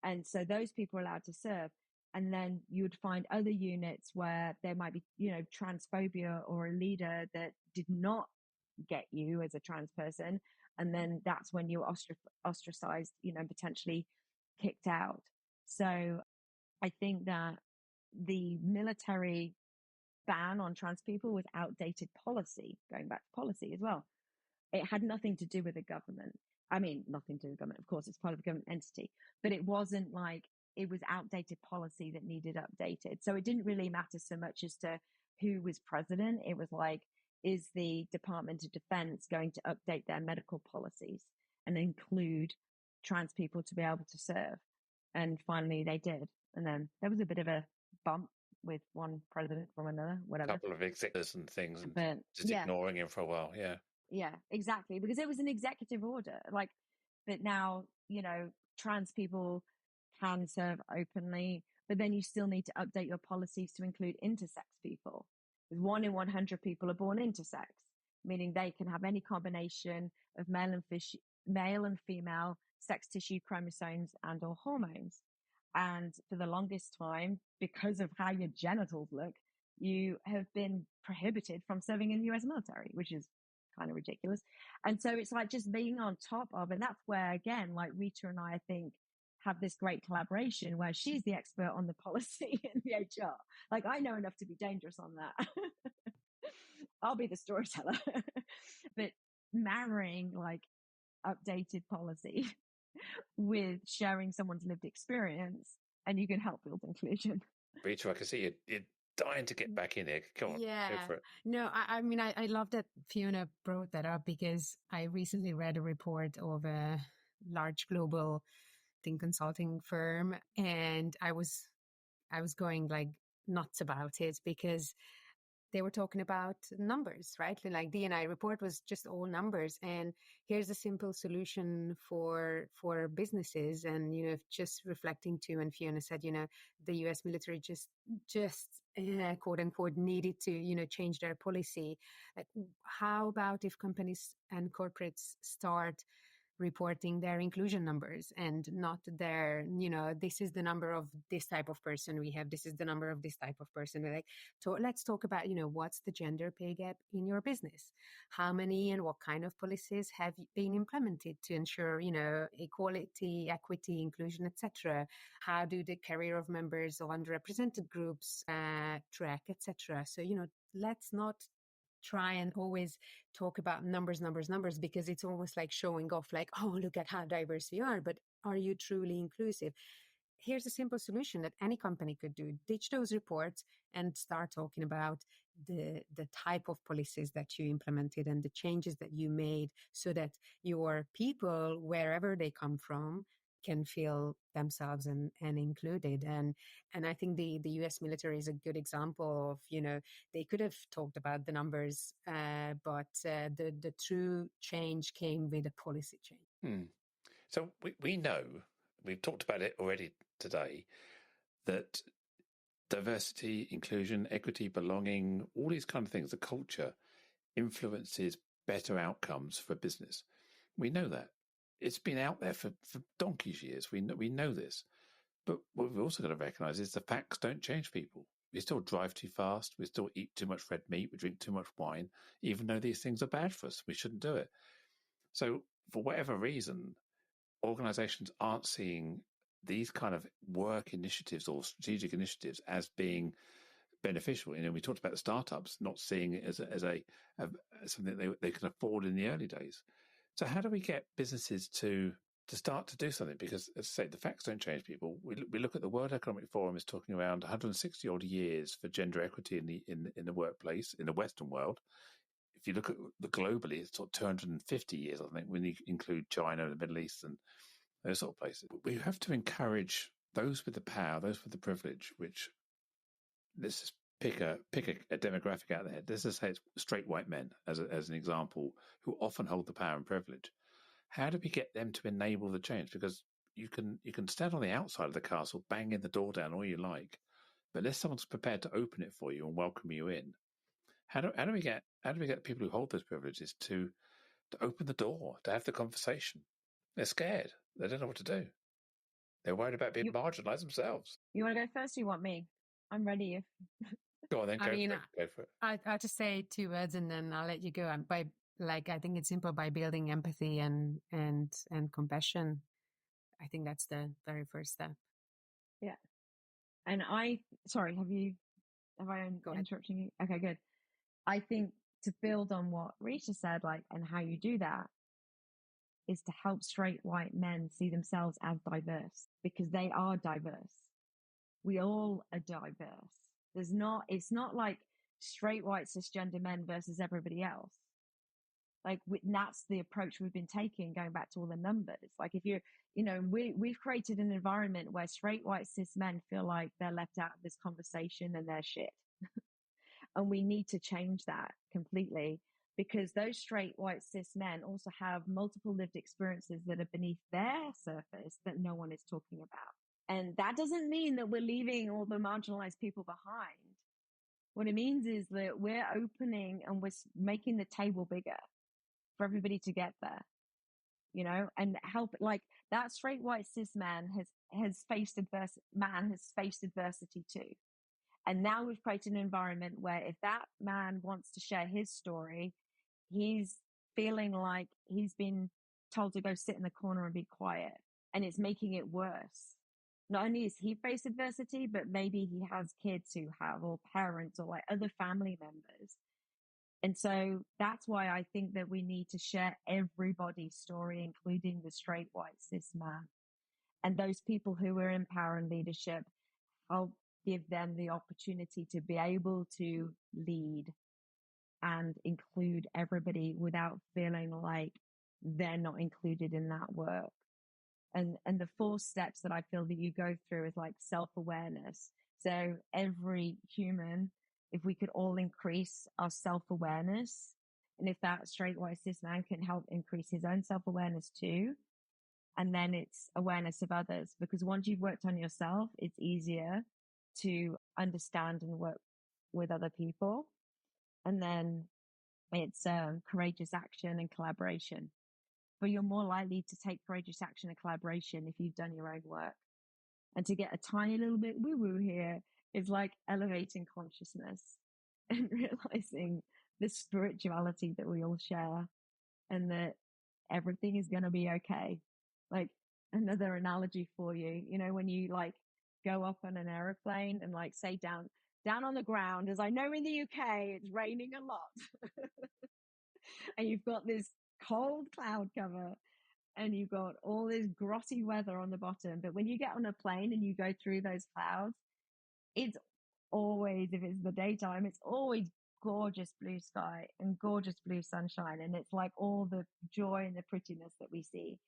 And so those people are allowed to serve. And then you would find other units where there might be, transphobia or a leader that did not get you as a trans person. And then that's when you're ostracized, potentially kicked out. So I think that the military ban on trans people was outdated policy, going back to policy as well. It had nothing to do with the government. I mean, nothing to do with the government. Of course, it's part of the government entity, but it wasn't like it was outdated policy that needed updated. So it didn't really matter so much as to who was president. It was like, is the Department of Defense going to update their medical policies and include trans people to be able to serve? And finally they did. And then there was a bit of a bump with one president from another, whatever. A couple of executives and things, and but just ignoring him for a while. Yeah. Yeah, exactly. Because it was an executive order. Like, but now, trans people can serve openly, but then you still need to update your policies to include intersex people. 1 in 100 people are born intersex, meaning they can have any combination of male and female sex tissue, chromosomes, and or hormones. And for the longest time, because of how your genitals look, you have been prohibited from serving in the US military, which is kind of ridiculous. And so it's like just being on top of, and that's where, again, like Rita and I think, have this great collaboration where she's the expert on the policy and the HR. Like, I know enough to be dangerous on that. I'll be the storyteller. But marrying like updated policy with sharing someone's lived experience, and you can help build inclusion. Rita, I can see you're dying to get back in here. Come on, go for it. No, I mean, I love that Fiona brought that up, because I recently read a report of a large global consulting firm, and I was going like nuts about it, because they were talking about numbers, right? Like D&I report was just all numbers, and here's a simple solution for businesses. And just reflecting to, and Fiona said, the US military just quote unquote needed to change their policy. Like, how about if companies and corporates start reporting their inclusion numbers and not their, this is the number of this type of person we have, this is the number of this type of person. Like, so let's talk about, what's the gender pay gap in your business? How many and what kind of policies have been implemented to ensure, equality, equity, inclusion, etc.? How do the career of members of underrepresented groups track, etc.? So, let's not try and always talk about numbers, because it's almost like showing off, like, oh, look at how diverse we are, but are you truly inclusive? Here's a simple solution that any company could do. Ditch those reports and start talking about the type of policies that you implemented and the changes that you made, so that your people, wherever they come from, can feel themselves and included. And I think the US military is a good example of, they could have talked about the numbers, but the true change came with a policy change. So we know, we've talked about it already today, that diversity, inclusion, equity, belonging, all these kind of things, the culture influences better outcomes for business. We know that. It's been out there for donkey's years. We know this. But what we've also got to recognise is the facts don't change people. We still drive too fast. We still eat too much red meat. We drink too much wine, even though these things are bad for us. We shouldn't do it. So for whatever reason, organisations aren't seeing these kind of work initiatives or strategic initiatives as being beneficial. We talked about the startups not seeing it as something they can afford in the early days. So how do we get businesses to start to do something? Because, as I say, the facts don't change people. We look at the World Economic Forum is talking around 160 odd years for gender equity in the workplace in the Western world. If you look at the globally, it's sort of 250 years, I think, when you include China and the Middle East and those sort of places. We have to encourage those with the power, those with the privilege, which, let's just pick a demographic out there. Let's just say it's straight white men as an example, who often hold the power and privilege. How do we get them to enable the change? Because you can stand on the outside of the castle, banging the door down all you like, but unless someone's prepared to open it for you and welcome you in, how do we get people who hold those privileges to open the door, to have the conversation? They're scared. They don't know what to do. They're worried about being marginalised themselves. You want to go first, or you want me? I'm ready. Go on then. Go for it. I'll just say 2 words and then I'll let you go. And I think it's simple, by building empathy and compassion. I think that's the very first step. Yeah. And sorry, have I interrupting you? Okay, good. I think to build on what Rita said, and how you do that, is to help straight white men see themselves as diverse, because they are diverse. We all are diverse. It's not like straight white cisgender men versus everybody else. Like, that's the approach we've been taking, going back to all the numbers. Like, if we've created an environment where straight white cis men feel like they're left out of this conversation and they're shit. And we need to change that completely, because those straight white cis men also have multiple lived experiences that are beneath their surface that no one is talking about. And that doesn't mean that we're leaving all the marginalized people behind. What it means is that we're opening and we're making the table bigger for everybody to get there, and help. Like, that straight white cis man has faced adversity too. And now we've created an environment where if that man wants to share his story, he's feeling like he's been told to go sit in the corner and be quiet. And it's making it worse. Not only has he faced adversity, but maybe he has kids who have, or parents, or like other family members. And so that's why I think that we need to share everybody's story, including the straight white cis man. And those people who are in power and leadership, help give them the opportunity to be able to lead and include everybody without feeling like they're not included in that work. And the 4 steps that I feel that you go through is like self-awareness. So every human, if we could all increase our self-awareness, and if that straight white cis man can help increase his own self-awareness too, and then it's awareness of others, because once you've worked on yourself, it's easier to understand and work with other people. And then it's courageous action and collaboration. But you're more likely to take courageous action and collaboration if you've done your own work. And to get a tiny little bit woo-woo here is like elevating consciousness and realizing the spirituality that we all share, and that everything is going to be okay. Like, another analogy for you, when you like go up on an airplane and like say down on the ground, as I know in the UK, it's raining a lot. And you've got this cold cloud cover and you've got all this grotty weather on the bottom. But when you get on a plane and you go through those clouds, it's always, if it's the daytime, it's always gorgeous blue sky and gorgeous blue sunshine. And it's like all the joy and the prettiness that we see.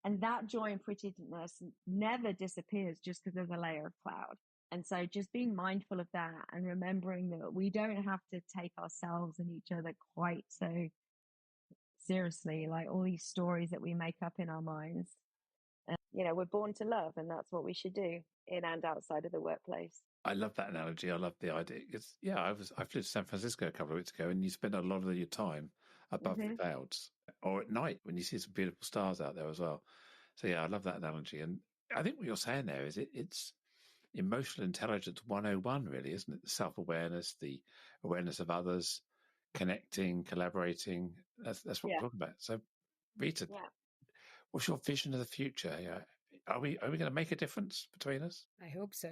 And that joy and prettiness never disappears just because there's a layer of cloud. And so just being mindful of that and remembering that we don't have to take ourselves and each other quite so seriously, like all these stories that we make up in our minds. And, we're born to love, and that's what we should do in and outside of the workplace. I love that analogy. I love the idea. I flew to San Francisco a couple of weeks ago, and you spend a lot of your time above the clouds, or at night when you see some beautiful stars out there as well. So yeah, I love that analogy. And I think what you're saying there is it's emotional intelligence 101, really, isn't it? The self-awareness, the awareness of others, connecting, collaborating. That's what we're talking about. So, Rita, what's your vision of the future? Are we going to make a difference between us? I hope so.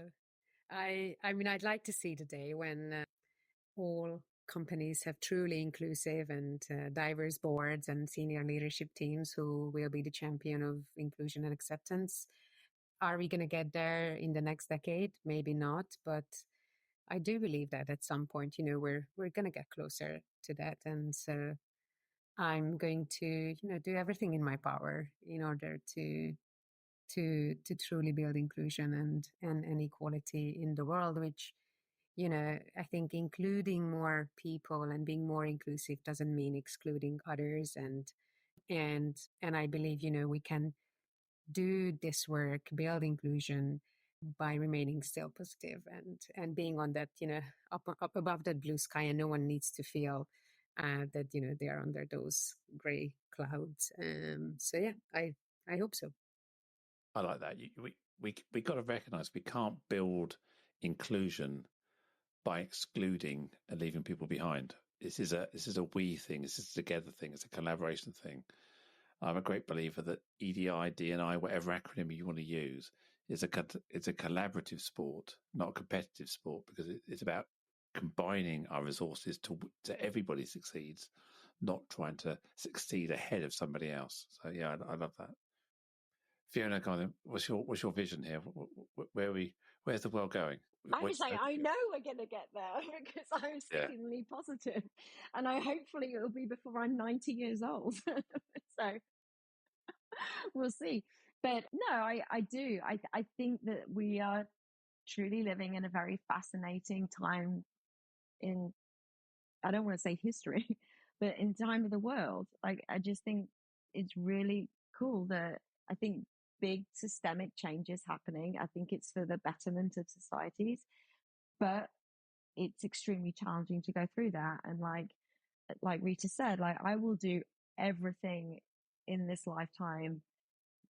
I mean, I'd like to see the day when all companies have truly inclusive and diverse boards and senior leadership teams who will be the champion of inclusion and acceptance. Are we going to get there in the next decade? Maybe not, but I do believe that at some point, we're going to get closer to that. And so I'm going to, do everything in my power in order to truly build inclusion and equality in the world, which, I think including more people and being more inclusive doesn't mean excluding others. And I believe, we can do this work, build inclusion by remaining still positive and being on that, up above that blue sky, and no one needs to feel that, they are under those gray clouds. So yeah, I hope so. I like that. We got to recognize we can't build inclusion by excluding and leaving people behind. This is a we thing. This is a together thing. It's a collaboration thing. I'm a great believer that EDI, D&I, whatever acronym you want to use, it's a collaborative sport, not a competitive sport, because it's about combining our resources to everybody succeeds. not trying to succeed ahead of somebody else. So yeah, I love that. Fiona, what's your vision here? Where's the world going? I was like, I know we're going to get there because I'm extremely positive, and hopefully it'll be before I'm 90 years old. So we'll see. But no, I do. I think that we are truly living in a very fascinating time in, I don't want to say history, but in time of the world. Like, I just think it's really cool that I think big systemic changes happening. I think it's for the betterment of societies, but it's extremely challenging to go through that. And like Rita said, like, I will do everything in this lifetime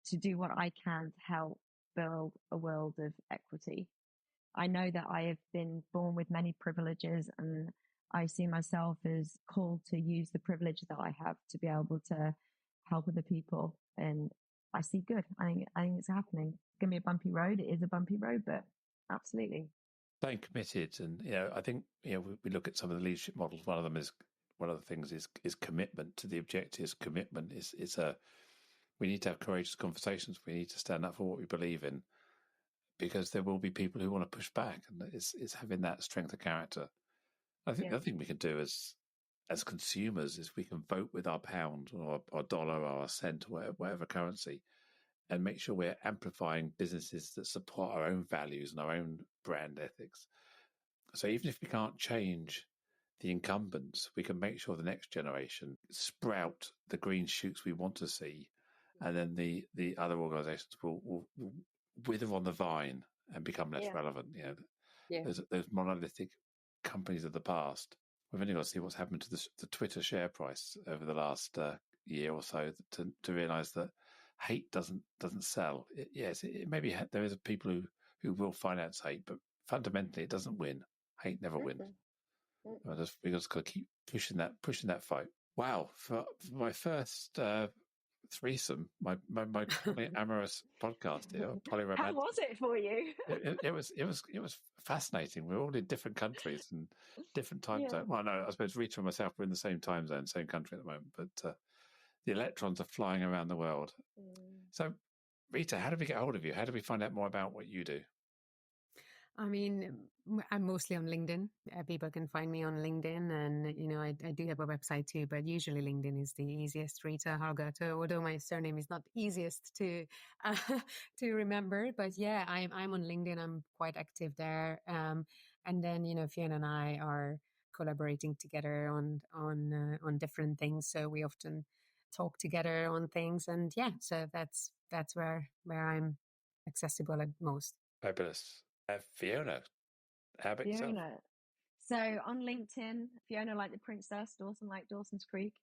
to do what I can to help build a world of equity. I know that I have been born with many privileges, and I see myself as called to use the privilege that I have to be able to help other people. And I see good. I think it's happening. It's going to be a bumpy road. It is a bumpy road, but absolutely. Staying committed. And, I think, we look at some of the leadership models. One of the things is commitment to the objectives. Commitment is we need to have courageous conversations. We need to stand up for what we believe in, because there will be people who want to push back, and it's having that strength of character. I think the other thing we can do as consumers is we can vote with our pound or our dollar or our cent or whatever currency, and make sure we're amplifying businesses that support our own values and our own brand ethics. So even if we can't change the incumbents, we can make sure the next generation sprout the green shoots we want to see, and then the other organisations will wither on the vine and become less relevant. Those monolithic companies of the past. We've only got to see what's happened to the Twitter share price over the last year or so to realise that hate doesn't sell. It maybe there is people who will finance hate, but fundamentally it doesn't win. Hate never wins. We just got to keep pushing that fight. Wow, for my first threesome, my polyamorous podcast here, polyromantic. How was it for you? It was fascinating. We're all in different countries and different time zones. Well, no, I suppose Rita and myself are in the same time zone, same country at the moment, but the electrons are flying around the world. So, Rita, how do we get hold of you? How do we find out more about what you do? I mean, I'm mostly on LinkedIn. People can find me on LinkedIn, and I do have a website too, but usually LinkedIn is the easiest. Rita Hargato, although my surname is not the easiest to remember, but yeah, I'm on LinkedIn. I'm quite active there, and then Fiona and I are collaborating together on different things, so we often talk together on things, and so that's where I'm accessible at most. Fabulous. Fiona, how about yourself? So on LinkedIn, Fiona like the princess, Dawson like Dawson's Creek.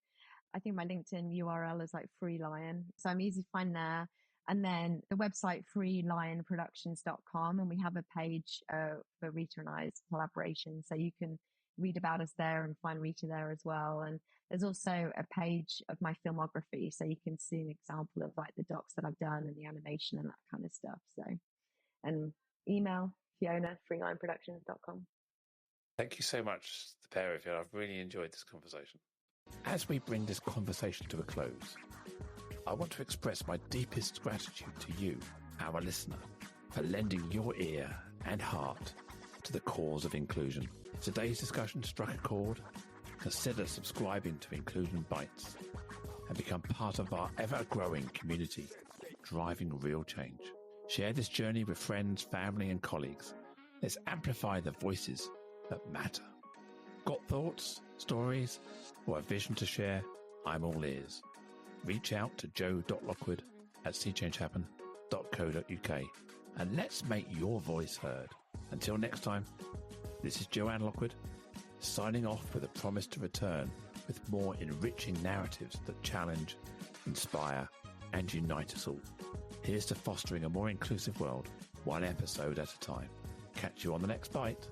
I think my LinkedIn URL is like Free Lion. So I'm easy to find there. And then the website, freelionproductions.com. And we have a page for Rita and I's collaboration. So you can read about us there and find Rita there as well. And there's also a page of my filmography. So you can see an example of like the docs that I've done and the animation and that kind of stuff. So, and email Fiona, freelionproductions.com. Thank you so much, the pair of you. I've really enjoyed this conversation. As we bring this conversation to a close, I want to express my deepest gratitude to you, our listener, for lending your ear and heart to the cause of inclusion. If today's discussion struck a chord, consider subscribing to Inclusion Bites and become part of our ever-growing community, driving real change. Share this journey with friends, family, and colleagues. Let's amplify the voices that matter. Got thoughts, stories, or a vision to share? I'm all ears. Reach out to joe.lockwood@seechangehappen.co.uk and let's make your voice heard. Until next time, this is Joanne Lockwood, signing off with a promise to return with more enriching narratives that challenge, inspire, and unite us all. Here's to fostering a more inclusive world, one episode at a time. Catch you on the next bite.